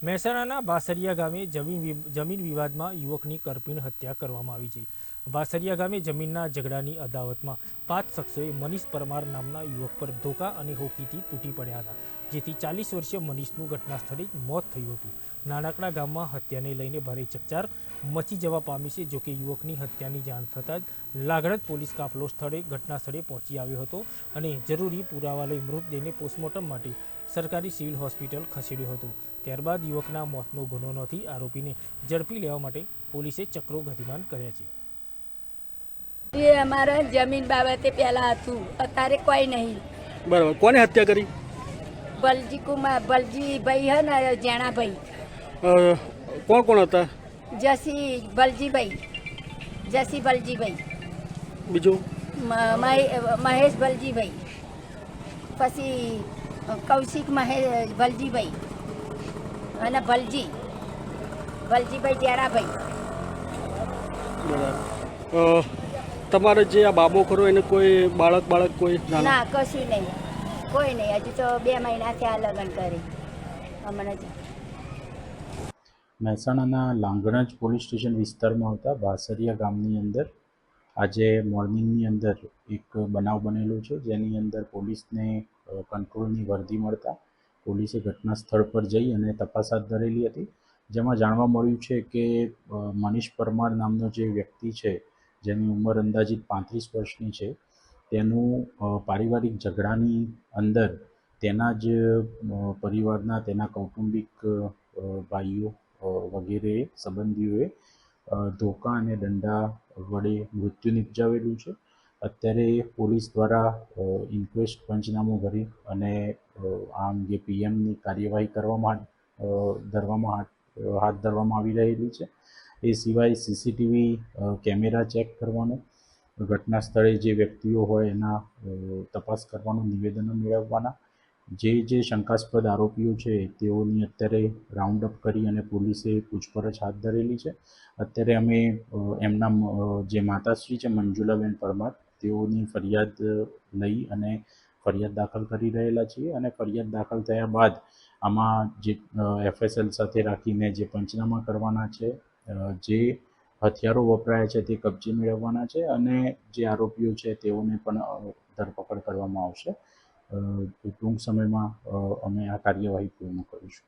મહેસાણાના બાસરિયા ગામે જમીન વિવાદમાં યુવકની કરપીણ હત્યા કરવામાં આવી છે. બાસરિયા ગામે જમીનના ઝઘડાની અદાવતમાં 5 શખ્સોએ મનીષ પરમાર નામના યુવક પર ધોકા અને હોકીથી તૂટી પડ્યા હતા, જેથી 40 વર્ષીય મનીષનું ઘટના સ્થળે જ મોત થયું હતું. નાનકડા ગામમાં હત્યાને લઈને ભારે ચકચાર મચી જવા પામી છે. જોકે યુવકની હત્યાની જાણ થતાં જ લાગણજ પોલીસ કાફલો ઘટના સ્થળે પહોંચી આવ્યો હતો અને જરૂરી પુરાવા લઈ મૃતદેહને પોસ્ટમોર્ટમ માટે સરકારી સિવિલ હોસ્પિટલ ખસેડ્યો હતો. ત્યારબાદ યુવકના મોતનો ગુનો નોંધી આરોપીને ઝડપી લેવા માટે પોલીસે ચક્રો ગતિમાન કર્યા છે. એ અમારા જમીન બાબતે પહેલા હતું, અત્યારે કોઈ નહીં. બરાબર. કોને હત્યા કરી? બલજી કુમાર, બલજીભાઈ હે ને, જેણાભાઈ. કોણ કોણ હતા? જસી બલજીભાઈ, જસી બલજીભાઈ, બીજું મહેશ બલજીભાઈ, પછી કૌશિક બલજીભાઈ અને બલજીભાઈ જેણાભાઈ. બરાબર. તમારે જે આ બાબો ખરો એને કોઈ બાળક કોઈ ના, કશું નહીં, કોઈ નહીં. હજુ તો 2 મહિના થયા લગ્ન કરી. હમણાં જ મહેસાણાના લાંગણજ પોલીસ સ્ટેશન વિસ્તારમાં આવતા બાસરિયા ગામની અંદર આજે મોર્નિંગની અંદર એક બનાવ બનેલો છે, જેની અંદર પોલીસને કંટ્રોલની વર્દી મળતા પોલીસે ઘટના સ્થળ પર જઈ અને તપાસ હાથ ધરેલી હતી, જેમાં જાણવા મળ્યું છે કે મનીષ પરમાર નામનો જે વ્યક્તિ છે, જેની ઉંમર અંદાજિત 35 વર્ષની છે, તેનું પારિવારિક ઝઘડાની અંદર તેના જ પરિવારના તેના કૌટુંબિક ભાઈઓ વગેરે સંબંધીઓએ ધોકા અને દંડા વડે મૃત્યુ નિપજાવેલું છે. અત્યારે પોલીસ દ્વારા ઇન્ક્વેસ્ટ પંચનામું ભરી અને આ અંગે પીએમની કાર્યવાહી હાથ ધરવામાં આવી રહેલી છે. એ સિવાય સીસીટીવી કેમેરા ચેક કરવાનું, ઘટના સ્થળે જે વ્યક્તિઓ હોય એના તપાસ કરવાનું, નિવેદનો મેળવવાના, જે શંકાસ્પદ આરોપીઓ છે તેઓની અત્યારે રાઉન્ડ અપ કરી અને પોલીસે પૂછપરછ હાથ ધરેલી છે. અત્યારે અમે એમના જે માતાશ્રી છે મંજુલાબેન પરમાર, તેઓની ફરિયાદ લઈ અને ફરિયાદ દાખલ કરી રહેલા છીએ અને ફરિયાદ દાખલ થયા બાદ આમાં જે FSL સાથે રાખીને જે પંચનામા કરવાના છે, જે હથિયારો વપરાયા છે તે કબજે મેળવવાના છે અને જે આરોપીઓ છે તેઓને પણ ધરપકડ કરવામાં આવશે. ટૂંક સમયમાં અમે આ કાર્યવાહી પૂર્ણ કરીશું.